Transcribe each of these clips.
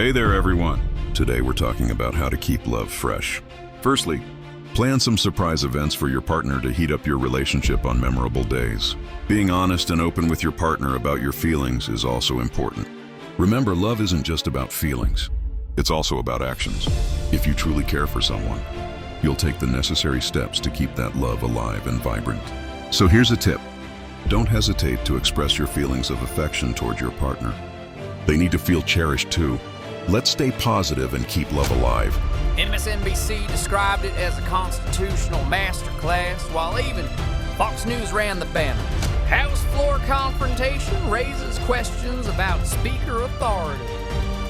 Hey there, everyone. Today we're talking about how to keep love fresh. Firstly, plan some surprise events for your partner to heat up your relationship on memorable days. Being honest and open with your partner about your feelings is also important. Remember, love isn't just about feelings. It's also about actions. If you truly care for someone, you'll take the necessary steps to keep that love alive and vibrant. So here's a tip. Don't hesitate to express your feelings of affection toward your partner. They need to feel cherished too. Let's stay positive and keep love alive. MSNBC described it as a constitutional masterclass, while even Fox News ran the banner. House floor confrontation raises questions about speaker authority.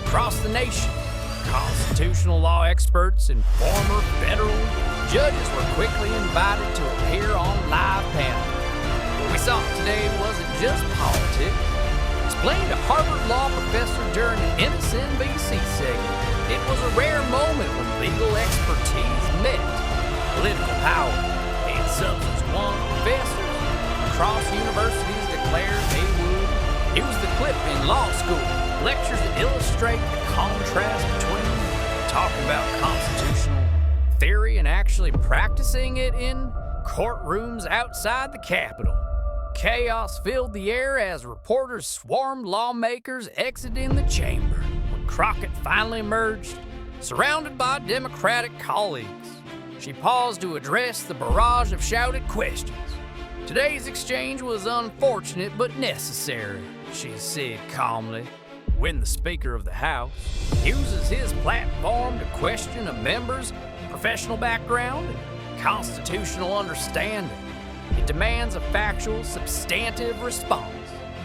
Across the nation, constitutional law experts and former federal judges were quickly invited to appear on live panels. What we saw today wasn't just politics. Explained to Harvard law professor during an MSNBC segment, it was a rare moment when legal expertise met political power, and Substance 1 professors across universities declared they would use the clip in law school, lectures that illustrate the contrast between talking about constitutional theory and actually practicing it in courtrooms outside the Capitol. Chaos filled the air as reporters swarmed lawmakers exiting the chamber when Crockett finally emerged, surrounded by Democratic colleagues. She paused to address the barrage of shouted questions. Today's exchange was unfortunate but necessary, she said calmly. When the Speaker of the House uses his platform to question a member's professional background and constitutional understanding, it demands a factual, substantive response.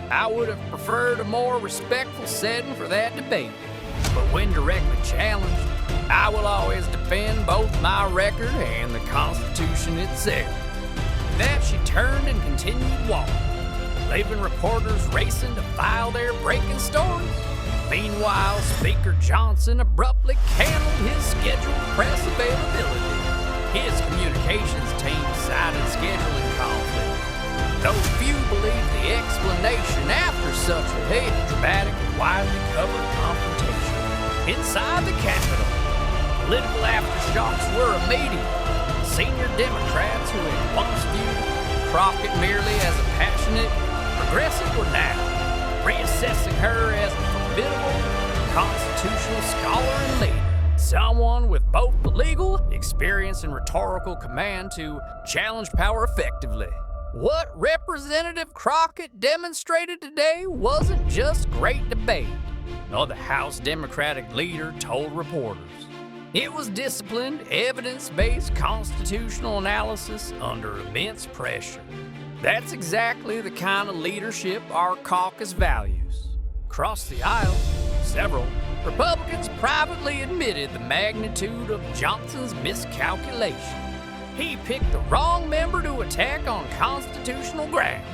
I would have preferred a more respectful setting for that debate, but when directly challenged, I will always defend both my record and the Constitution itself. With that, she turned and continued walking, leaving reporters racing to file their breaking stories. Meanwhile, Speaker Johnson abruptly canceled his scheduled press availability. His communications team cited scheduling conflict, though few believe the explanation after such a dramatic and widely covered confrontation. Inside the Capitol, political aftershocks were immediate. Senior Democrats who had once viewed Crockett merely as a passionate progressive were now reassessing her as a formidable constitutional scholar and leader. Someone with both the legal experience and rhetorical command to challenge power effectively. What Representative Crockett demonstrated today wasn't just great debate, nor the House Democratic leader told reporters. It was disciplined, evidence-based constitutional analysis under immense pressure. That's exactly the kind of leadership our caucus values. Across the aisle, several Republicans privately admitted the magnitude of Johnson's miscalculation. He picked the wrong member to attack on constitutional grounds.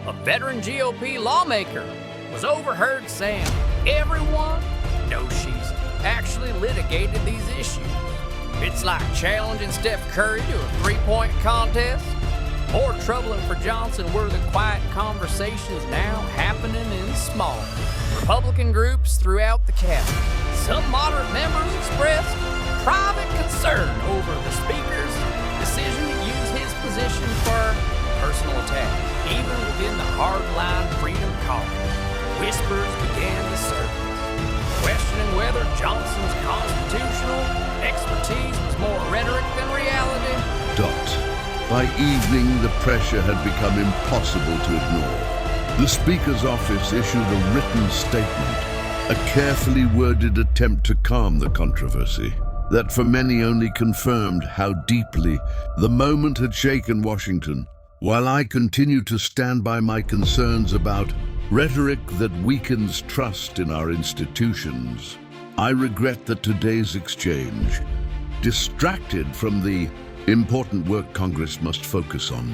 A veteran GOP lawmaker was overheard saying, "Everyone knows she's actually litigated these issues." It's like challenging Steph Curry to a three-point contest. More troubling for Johnson were the quiet conversations now happening in small Republican groups throughout the Capitol. Some moderate members expressed private concern over the Speaker's decision to use his position for personal attack. Even within the hardline Freedom Caucus, whispers began to surface, questioning whether Johnson's constitutional expertise was more rhetoric than reality. By evening, the pressure had become impossible to ignore. The Speaker's office issued a written statement, a carefully worded attempt to calm the controversy, that for many only confirmed how deeply the moment had shaken Washington. While I continue to stand by my concerns about rhetoric that weakens trust in our institutions, I regret that today's exchange distracted from the important work Congress must focus on.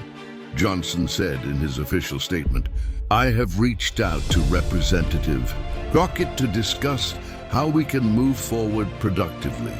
Johnson said in his official statement, "I have reached out to Representative Crockett to discuss how we can move forward productively."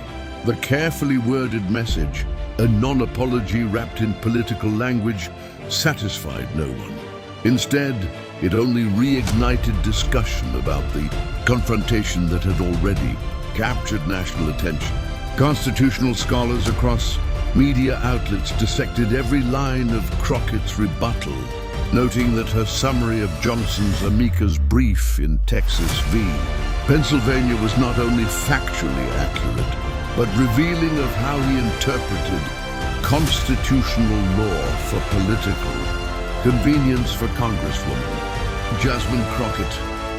The carefully worded message, a non-apology wrapped in political language, satisfied no one. Instead, it only reignited discussion about the confrontation that had already captured national attention. Constitutional scholars across media outlets dissected every line of Crockett's rebuttal, noting that her summary of Johnson's amicus brief in Texas v. Pennsylvania was not only factually accurate, but revealing of how he interpreted constitutional law for political convenience for Congresswoman Jusmine Crockett.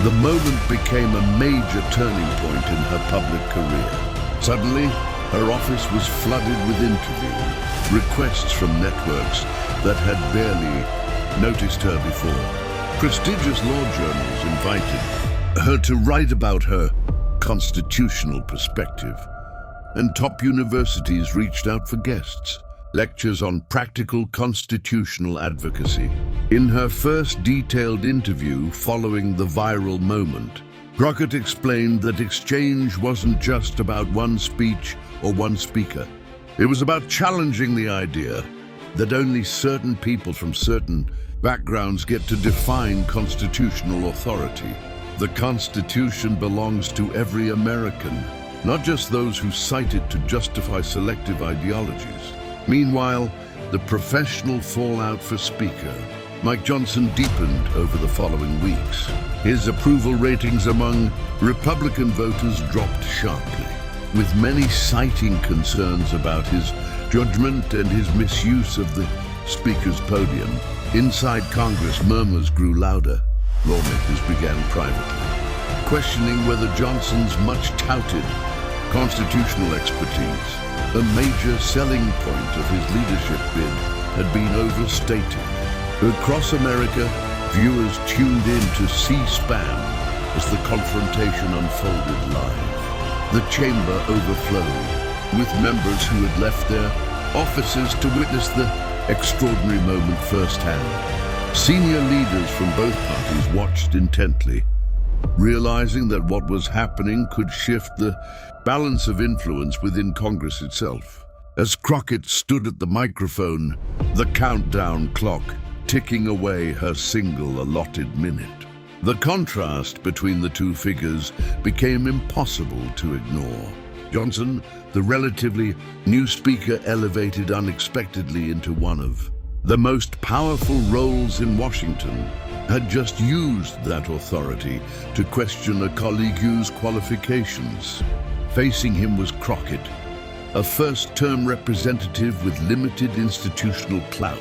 The moment became a major turning point in her public career. Suddenly, her office was flooded with interview requests from networks that had barely noticed her before. Prestigious law journals invited her to write about her constitutional perspective, and top universities reached out for guests. Lectures on practical constitutional advocacy. In her first detailed interview following the viral moment, Crockett explained that exchange wasn't just about one speech or one speaker. It was about challenging the idea that only certain people from certain backgrounds get to define constitutional authority. The Constitution belongs to every American, not just those who cite it to justify selective ideologies. Meanwhile, the professional fallout for Speaker Mike Johnson deepened over the following weeks. His approval ratings among Republican voters dropped sharply, with many citing concerns about his judgment and his misuse of the Speaker's podium. Inside Congress, murmurs grew louder. Lawmakers began privately questioning whether Johnson's much-touted constitutional expertise, a major selling point of his leadership bid, had been overstated. Across America, viewers tuned in to C-SPAN as the confrontation unfolded live. The chamber overflowed, with members who had left their offices to witness the extraordinary moment firsthand. Senior leaders from both parties watched intently, realizing that what was happening could shift the balance of influence within Congress itself. As Crockett stood at the microphone, the countdown clock ticking away her single allotted minute. The contrast between the two figures became impossible to ignore. Johnson, the relatively new speaker, elevated unexpectedly into one of the most powerful roles in Washington, had just used that authority to question a colleague's qualifications. Facing him was Crockett, a first-term representative with limited institutional clout,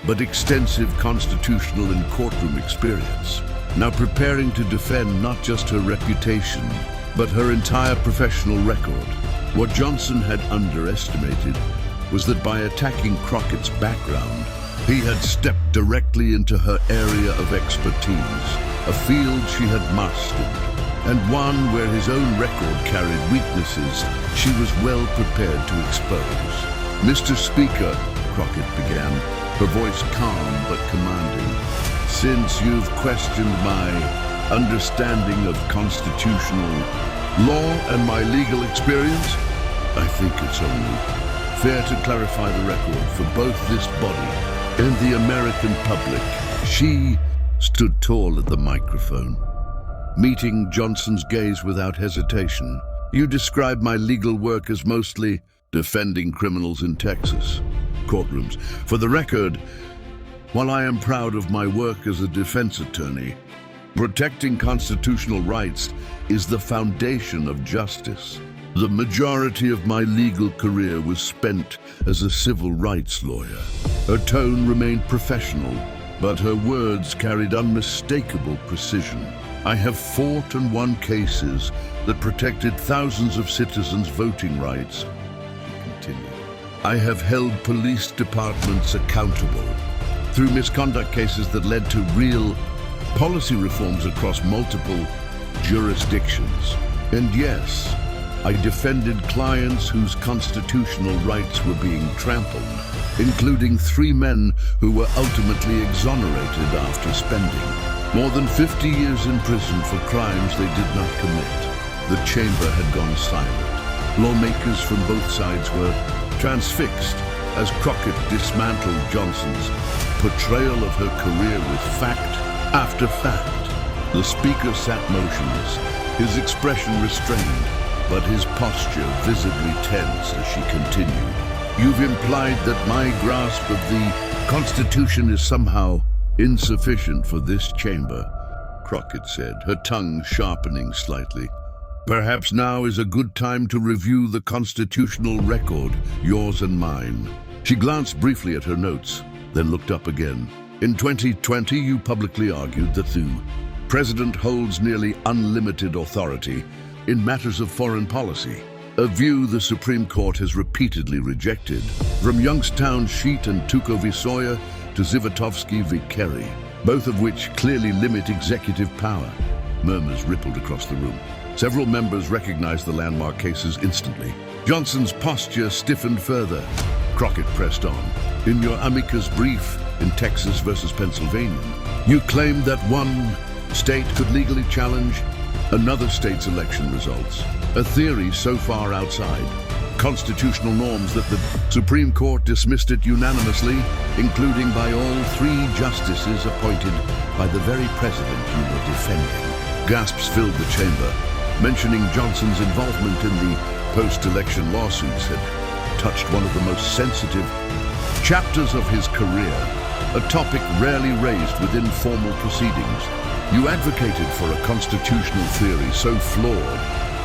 but extensive constitutional and courtroom experience, now preparing to defend not just her reputation, but her entire professional record. What Johnson had underestimated was that by attacking Crockett's background, he had stepped directly into her area of expertise, a field she had mastered, and one where his own record carried weaknesses she was well prepared to expose. "Mr. Speaker," Crockett began, her voice calm but commanding, "since you've questioned my understanding of constitutional law and my legal experience, I think it's only fair to clarify the record for both this body and the American public." She stood tall at the microphone, meeting Johnson's gaze without hesitation. "You describe my legal work as mostly defending criminals in Texas courtrooms. For the record, while I am proud of my work as a defense attorney, protecting constitutional rights is the foundation of justice. The majority of my legal career was spent as a civil rights lawyer." Her tone remained professional, but her words carried unmistakable precision. "I have fought and won cases that protected thousands of citizens' voting rights," she continued. "I have held police departments accountable through misconduct cases that led to real policy reforms across multiple jurisdictions. And yes, I defended clients whose constitutional rights were being trampled, including 3 men who were ultimately exonerated after spending more than 50 years in prison for crimes they did not commit." The chamber had gone silent. Lawmakers from both sides were transfixed as Crockett dismantled Johnson's portrayal of her career with fact after fact. The speaker sat motionless, his expression restrained, but his posture visibly tense as she continued. You've implied that my grasp of the Constitution is somehow insufficient for this chamber, Crockett said, her tongue sharpening slightly. Perhaps now is a good time to review the constitutional record, yours and mine. She glanced briefly at her notes, then looked up again. In 2020, you publicly argued that the president holds nearly unlimited authority in matters of foreign policy, a view the Supreme Court has repeatedly rejected, from Youngstown Sheet and Tuco v. Sawyer to Zivotofsky v. Kerry, both of which clearly limit executive power. Murmurs rippled across the room. Several members recognized the landmark cases instantly. Johnson's posture stiffened further. Crockett pressed on. In your amicus brief in Texas versus Pennsylvania, you claimed that one state could legally challenge another state's election results, a theory so far outside constitutional norms that the Supreme Court dismissed it unanimously, including by all 3 justices appointed by the very president you were defending. Gasps filled the chamber. Mentioning Johnson's involvement in the post-election lawsuits had touched one of the most sensitive chapters of his career, a topic rarely raised within formal proceedings. You advocated for a constitutional theory so flawed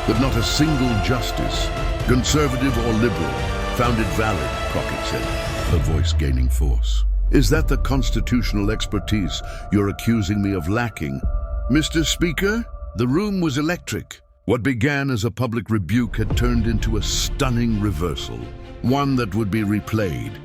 that not a single justice, conservative or liberal, found it valid, Crockett said, her voice gaining force. Is that the constitutional expertise you're accusing me of lacking? Mr. Speaker? The room was electric. What began as a public rebuke had turned into a stunning reversal, one that would be replayed,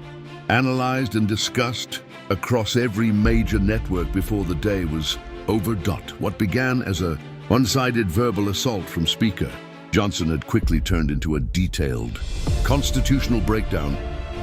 analyzed and discussed across every major network before the day was over. What began as a one-sided verbal assault from Speaker Johnson had quickly turned into a detailed constitutional breakdown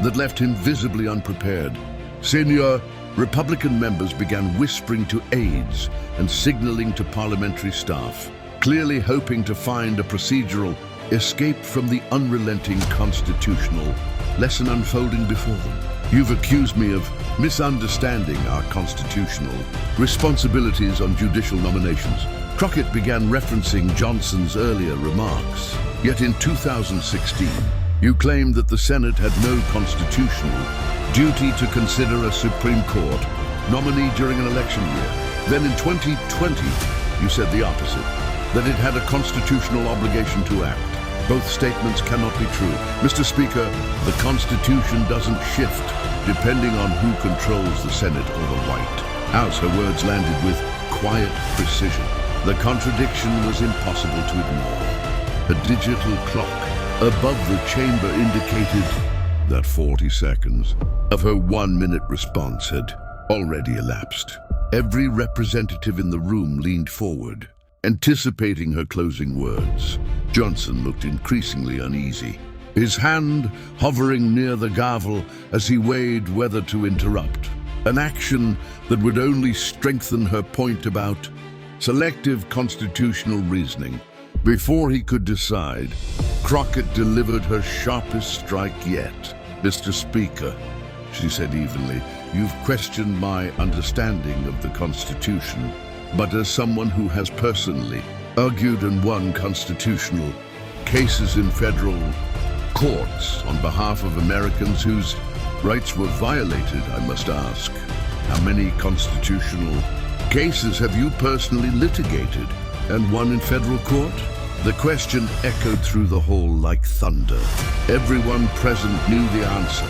that left him visibly unprepared. Senior Republican members began whispering to aides and signaling to parliamentary staff, clearly hoping to find a procedural escape from the unrelenting constitutional lesson unfolding before them. You've accused me of misunderstanding our constitutional responsibilities on judicial nominations. Crockett began referencing Johnson's earlier remarks. Yet in 2016, you claimed that the Senate had no constitutional duty to consider a Supreme Court nominee during an election year. Then in 2020, you said the opposite, that it had a constitutional obligation to act. Both statements cannot be true. Mr. Speaker, the Constitution doesn't shift depending on who controls the Senate or the White House. Her words landed with quiet precision. The contradiction was impossible to ignore. A digital clock above the chamber indicated that 40 seconds of her 1-minute response had already elapsed. Every representative in the room leaned forward, anticipating her closing words. Johnson looked increasingly uneasy, his hand hovering near the gavel as he weighed whether to interrupt, an action that would only strengthen her point about selective constitutional reasoning. Before he could decide, Crockett delivered her sharpest strike yet. Mr. Speaker, she said evenly, you've questioned my understanding of the Constitution, but as someone who has personally argued and won constitutional cases in federal courts on behalf of Americans whose rights were violated, I must ask, how many constitutional cases have you personally litigated and won in federal court? The question echoed through the hall like thunder. Everyone present knew the answer.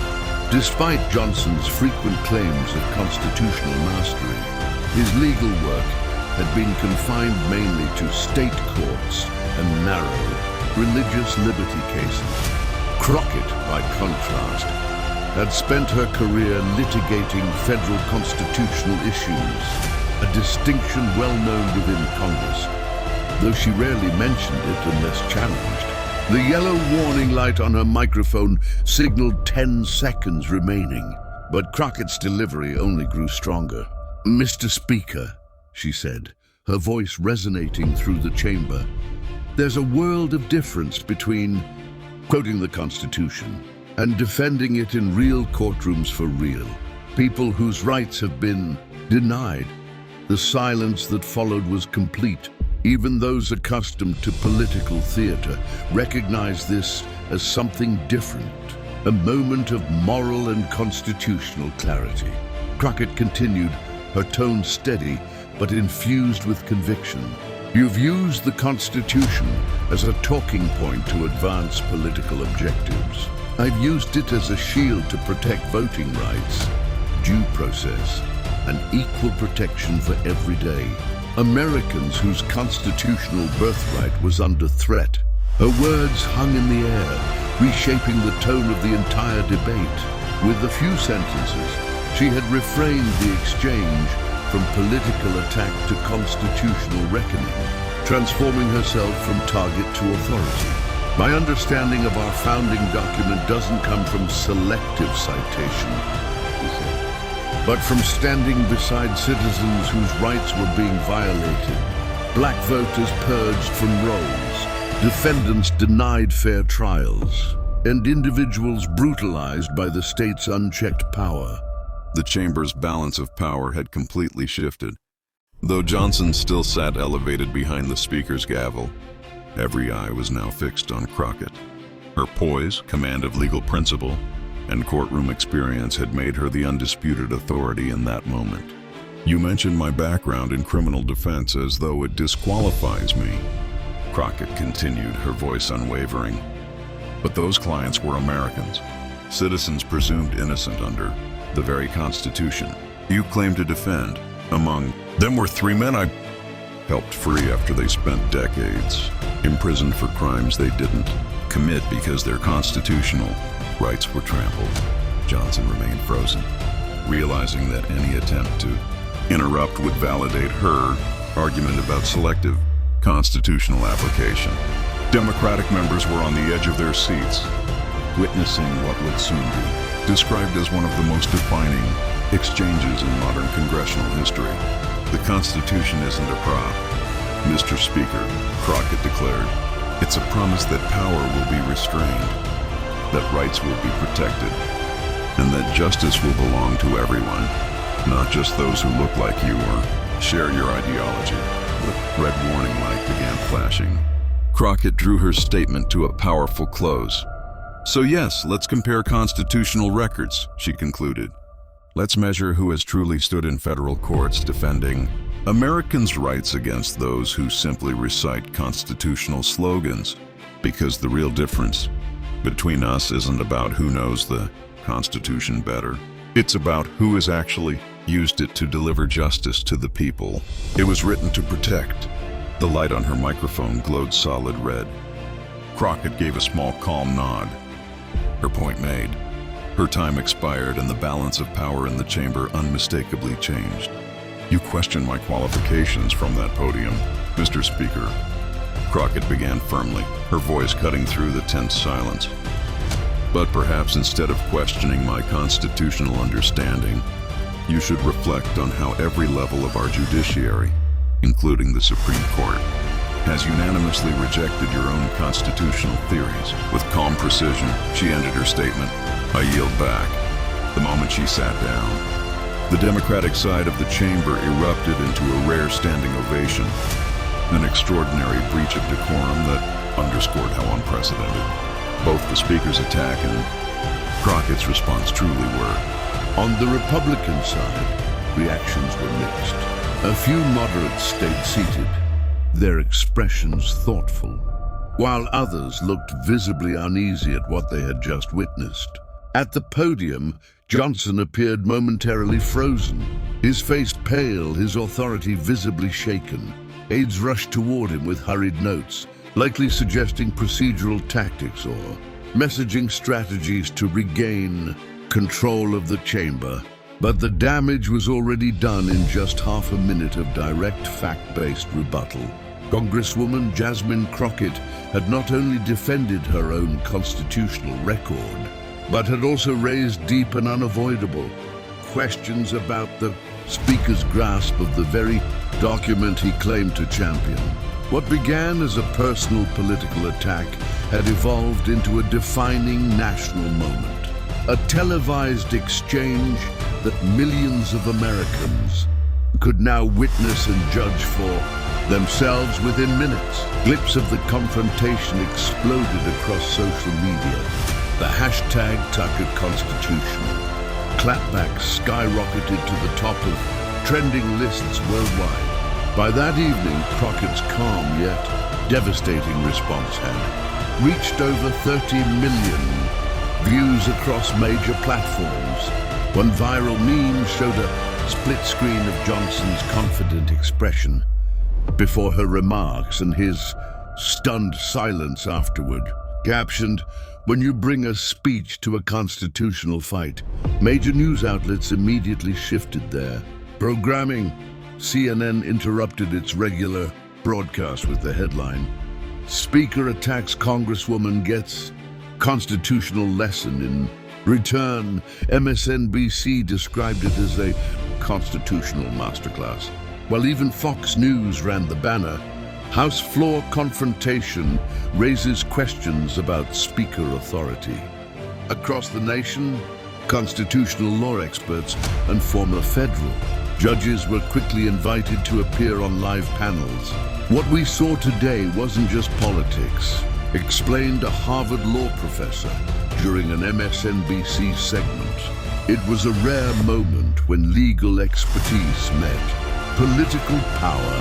Despite Johnson's frequent claims of constitutional mastery, his legal work had been confined mainly to state courts and narrow religious liberty cases. Crockett, by contrast, had spent her career litigating federal constitutional issues, a distinction well known within Congress, though she rarely mentioned it unless challenged. The yellow warning light on her microphone signaled 10 seconds remaining, but Crockett's delivery only grew stronger. Mr. Speaker, she said, her voice resonating through the chamber, there's a world of difference between quoting the Constitution and defending it in real courtrooms for real. People whose rights have been denied The silence that followed was complete. Even those accustomed to political theater recognized this as something different, a moment of moral and constitutional clarity. Crockett continued, her tone steady but infused with conviction. You've used the Constitution as a talking point to advance political objectives. I've used it as a shield to protect voting rights, due process, and equal protection for every day Americans whose constitutional birthright was under threat. Her words hung in the air, reshaping the tone of the entire debate. With a few sentences, she had reframed the exchange from political attack to constitutional reckoning, transforming herself from target to authority. My understanding of our founding document doesn't come from selective citation, he said, but from standing beside citizens whose rights were being violated, black voters purged from rolls, defendants denied fair trials, and individuals brutalized by the state's unchecked power. The chamber's balance of power had completely shifted. Though Johnson still sat elevated behind the speaker's gavel, every eye was now fixed on Crockett. Her poise, command of legal principle, and courtroom experience had made her the undisputed authority in that moment. You mentioned my background in criminal defense as though it disqualifies me, Crockett continued, her voice unwavering. But those clients were Americans, citizens presumed innocent under the very Constitution you claim to defend. Among them were 3 men I helped free after they spent decades imprisoned for crimes they didn't commit because their constitutional rights were trampled. Johnson remained frozen, realizing that any attempt to interrupt would validate her argument about selective constitutional application. Democratic members were on the edge of their seats, witnessing what would soon be described as one of the most defining exchanges in modern congressional history. The Constitution isn't a prop, Mr. Speaker, Crockett declared. It's a promise that power will be restrained, that rights will be protected, and that justice will belong to everyone, not just those who look like you or share your ideology. The red warning light began flashing. Crockett drew her statement to a powerful close. So yes, let's compare constitutional records, she concluded. Let's measure who has truly stood in federal courts defending Americans' rights against those who simply recite constitutional slogans. Because the real difference between us isn't about who knows the Constitution better. It's about who has actually used it to deliver justice to the people it was written to protect. The light on her microphone glowed solid red. Crockett gave a small, calm nod. Her point made. Her time expired and the balance of power in the chamber unmistakably changed. You question my qualifications from that podium, Mr. Speaker. Crockett began firmly, her voice cutting through the tense silence. But perhaps instead of questioning my constitutional understanding, you should reflect on how every level of our judiciary, including the Supreme Court, has unanimously rejected your own constitutional theories. With calm precision, she ended her statement. I yield back. The moment she sat down, the Democratic side of the chamber erupted into a rare standing ovation, an extraordinary breach of decorum that underscored how unprecedented both the Speaker's attack and Crockett's response truly were. On the Republican side, reactions were mixed. A few moderates stayed seated, their expressions thoughtful, while others looked visibly uneasy at what they had just witnessed. At the podium, Johnson appeared momentarily frozen, his face pale, his authority visibly shaken. Aides rushed toward him with hurried notes, likely suggesting procedural tactics or messaging strategies to regain control of the chamber. But the damage was already done in just half a minute of direct fact-based rebuttal. Congresswoman Jusmine Crockett had not only defended her own constitutional record, but had also raised deep and unavoidable questions about the Speaker's grasp of the very document he claimed to champion. What began as a personal political attack had evolved into a defining national moment, a televised exchange that millions of Americans could now witness and judge for themselves within minutes. Clips of the confrontation exploded across social media. The hashtag #TuckerConstitution clapbacks skyrocketed to the top of trending lists worldwide. By that evening, Crockett's calm yet devastating response had reached over 30 million views across major platforms. One viral meme showed a split screen of Johnson's confident expression before her remarks and his stunned silence afterward. Captioned, "When you bring a speech to a constitutional fight." Major news outlets immediately shifted their programming. CNN interrupted its regular broadcast with the headline, "Speaker attacks Congresswoman gets constitutional lesson in return." MSNBC described it as a constitutional masterclass, while even Fox News ran the banner, "House floor confrontation raises questions about Speaker authority." Across the nation, constitutional law experts and former federal judges were quickly invited to appear on live panels. What we saw today wasn't just politics, explained a Harvard law professor during an MSNBC segment. It was a rare moment when legal expertise met political power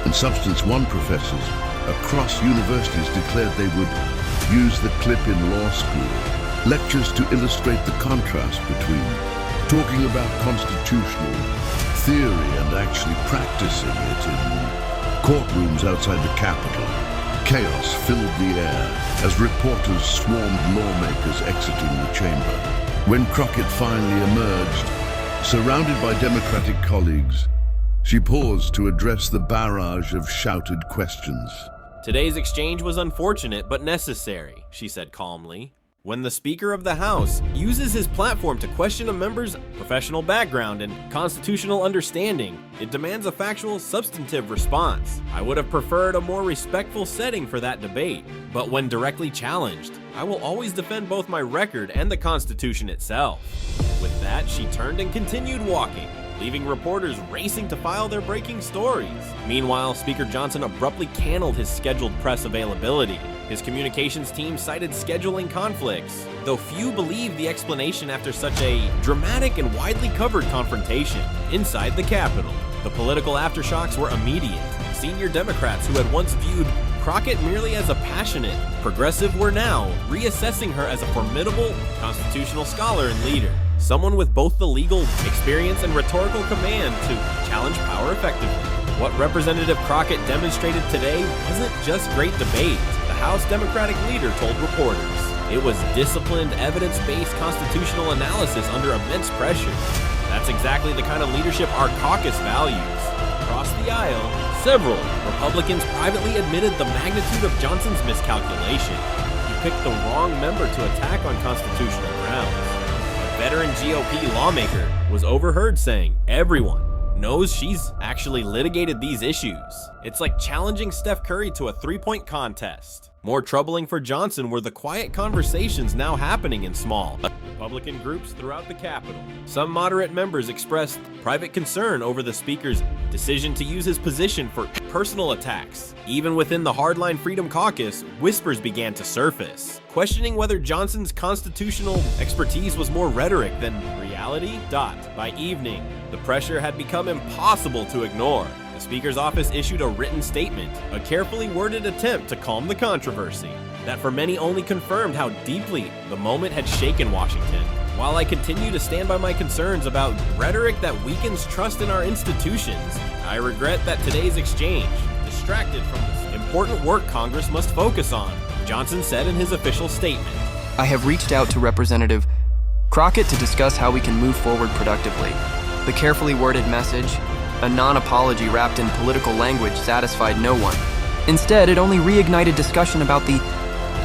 and substance. One professors across universities declared they would use the clip in law school lectures to illustrate the contrast between talking about constitutional theory and actually practicing it in courtrooms outside the Capitol. Chaos filled the air as reporters swarmed lawmakers exiting the chamber. When Crockett finally emerged, surrounded by Democratic colleagues, she paused to address the barrage of shouted questions. "Today's exchange was unfortunate but necessary," she said calmly. "When the Speaker of the House uses his platform to question a member's professional background and constitutional understanding, it demands a factual, substantive response. I would have preferred a more respectful setting for that debate, but when directly challenged, I will always defend both my record and the Constitution itself." With that, she turned and continued walking, leaving reporters racing to file their breaking stories. Meanwhile, Speaker Johnson abruptly canceled his scheduled press availability. His communications team cited scheduling conflicts, though few believed the explanation after such a dramatic and widely covered confrontation inside the Capitol. The political aftershocks were immediate. Senior Democrats who had once viewed Crockett merely as a passionate progressive were now reassessing her as a formidable constitutional scholar and leader, someone with both the legal experience and rhetorical command to challenge power effectively. What Representative Crockett demonstrated today wasn't just great debate, the House Democratic leader told reporters. It was disciplined, evidence-based constitutional analysis under immense pressure. That's exactly the kind of leadership our caucus values. Across the aisle, several Republicans privately admitted the magnitude of Johnson's miscalculation. He picked the wrong member to attack on constitutional grounds. A veteran GOP lawmaker was overheard saying, "Everyone knows she's actually litigated these issues." It's like challenging Steph Curry to a three-point contest. More troubling for Johnson were the quiet conversations now happening in small Republican groups throughout the Capitol. Some moderate members expressed private concern over the Speaker's decision to use his position for personal attacks. Even within the Hardline Freedom Caucus, whispers began to surface, questioning whether Johnson's constitutional expertise was more rhetoric than reality. By evening, the pressure had become impossible to ignore. The Speaker's office issued a written statement, a carefully worded attempt to calm the controversy, that for many only confirmed how deeply the moment had shaken Washington. While I continue to stand by my concerns about rhetoric that weakens trust in our institutions, I regret that today's exchange distracted from the important work Congress must focus on, Johnson said in his official statement. "I have reached out to Representative Crockett to discuss how we can move forward productively. The carefully worded message, a non-apology wrapped in political language, satisfied no one. Instead, it only reignited discussion about the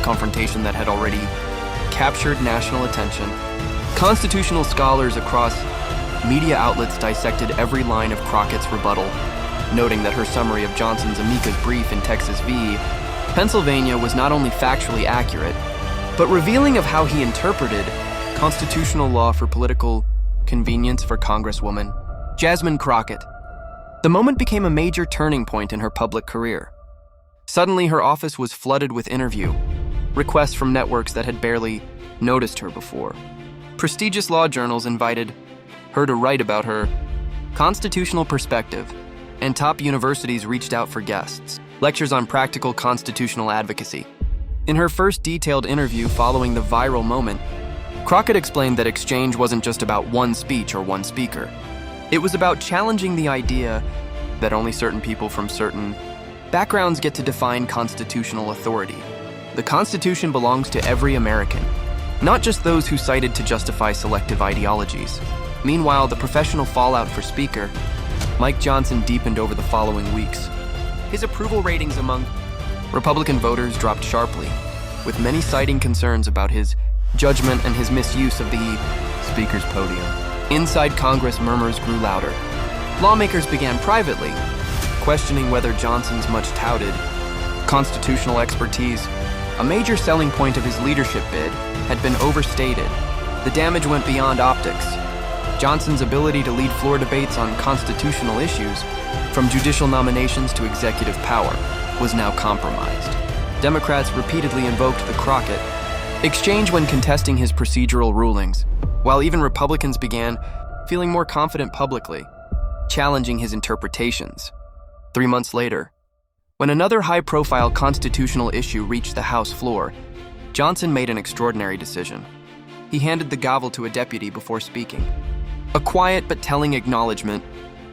confrontation that had already captured national attention. Constitutional scholars across media outlets dissected every line of Crockett's rebuttal, noting that her summary of Johnson's amicus brief in Texas v. Pennsylvania was not only factually accurate, but revealing of how he interpreted constitutional law for political convenience for Congresswoman Jusmine Crockett. The moment became a major turning point in her public career. Suddenly, her office was flooded with interview requests from networks that had barely noticed her before. Prestigious law journals invited her to write about her constitutional perspective, and top universities reached out for guests, lectures on practical constitutional advocacy. In her first detailed interview following the viral moment, Crockett explained that exchange wasn't just about one speech or one speaker. It was about challenging the idea that only certain people from certain backgrounds get to define constitutional authority. The Constitution belongs to every American, not just those who cited to justify selective ideologies. Meanwhile, the professional fallout for Speaker Mike Johnson deepened over the following weeks. His approval ratings among Republican voters dropped sharply, with many citing concerns about his judgment and his misuse of the Speaker's podium. Inside Congress, murmurs grew louder. Lawmakers began privately questioning whether Johnson's much-touted constitutional expertise, a major selling point of his leadership bid, had been overstated. The damage went beyond optics. Johnson's ability to lead floor debates on constitutional issues, from judicial nominations to executive power, was now compromised. Democrats repeatedly invoked the Crockett exchange when contesting his procedural rulings, while even Republicans began feeling more confident publicly, challenging his interpretations. 3 months later, when another high-profile constitutional issue reached the House floor, Johnson made an extraordinary decision. He handed the gavel to a deputy before speaking. A quiet but telling acknowledgement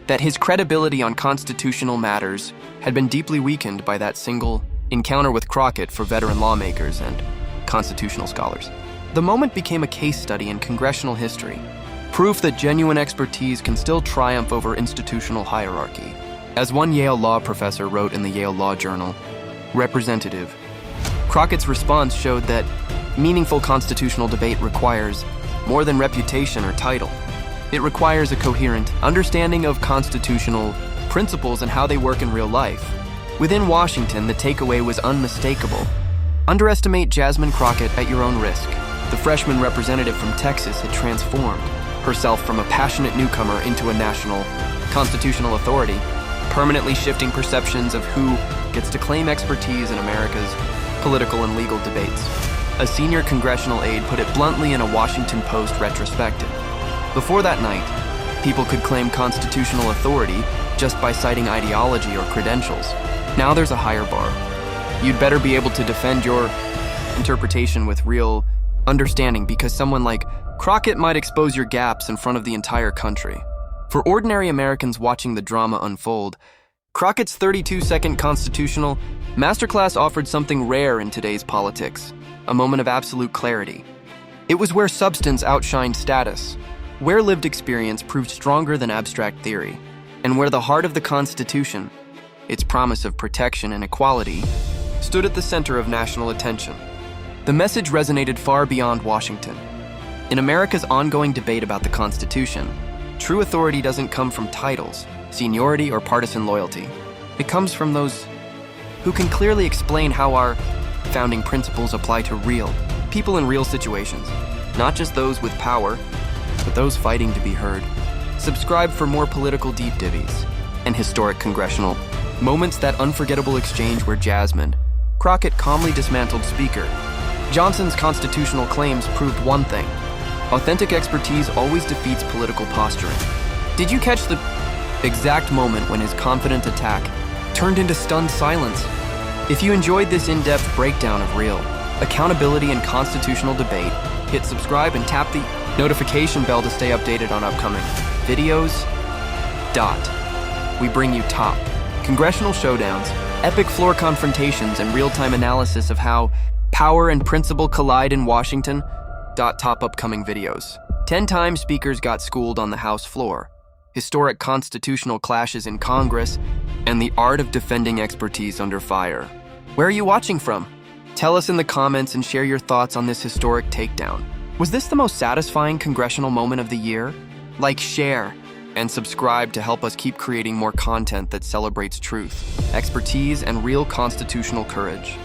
that his credibility on constitutional matters had been deeply weakened by that single encounter with Crockett for veteran lawmakers and constitutional scholars. The moment became a case study in congressional history, proof that genuine expertise can still triumph over institutional hierarchy. As one Yale law professor wrote in the Yale Law Journal, Representative, Crockett's response showed that meaningful constitutional debate requires more than reputation or title. It requires a coherent understanding of constitutional principles and how they work in real life. Within Washington, the takeaway was unmistakable. Underestimate Jusmine Crockett at your own risk. The freshman representative from Texas had transformed herself from a passionate newcomer into a national constitutional authority, permanently shifting perceptions of who gets to claim expertise in America's political and legal debates. A senior congressional aide put it bluntly in a Washington Post retrospective. Before that night, people could claim constitutional authority just by citing ideology or credentials. Now there's a higher bar. You'd better be able to defend your interpretation with real understanding, because someone like Crockett might expose your gaps in front of the entire country. For ordinary Americans watching the drama unfold, Crockett's 32-second constitutional masterclass offered something rare in today's politics, a moment of absolute clarity. It was where substance outshined status, where lived experience proved stronger than abstract theory, and where the heart of the Constitution, its promise of protection and equality, stood at the center of national attention. The message resonated far beyond Washington. In America's ongoing debate about the Constitution, true authority doesn't come from titles, seniority, or partisan loyalty. It comes from those who can clearly explain how our founding principles apply to real people in real situations, not just those with power, but those fighting to be heard. Subscribe for more political deep divvies and historic congressional moments. That unforgettable exchange where Jusmine Crockett calmly dismantled Speaker Johnson's constitutional claims proved one thing: authentic expertise always defeats political posturing. Did you catch the exact moment when his confident attack turned into stunned silence? If you enjoyed this in-depth breakdown of real accountability and constitutional debate, hit subscribe and tap the notification bell to stay updated on upcoming videos. We bring you top congressional showdowns, epic floor confrontations, and real-time analysis of how power and principle collide in Washington. Top upcoming videos. 10 times speakers got schooled on the House floor, historic constitutional clashes in Congress, and the art of defending expertise under fire. Where are you watching from? Tell us in the comments and share your thoughts on this historic takedown. Was this the most satisfying congressional moment of the year? Like, share, and subscribe to help us keep creating more content that celebrates truth, expertise, and real constitutional courage.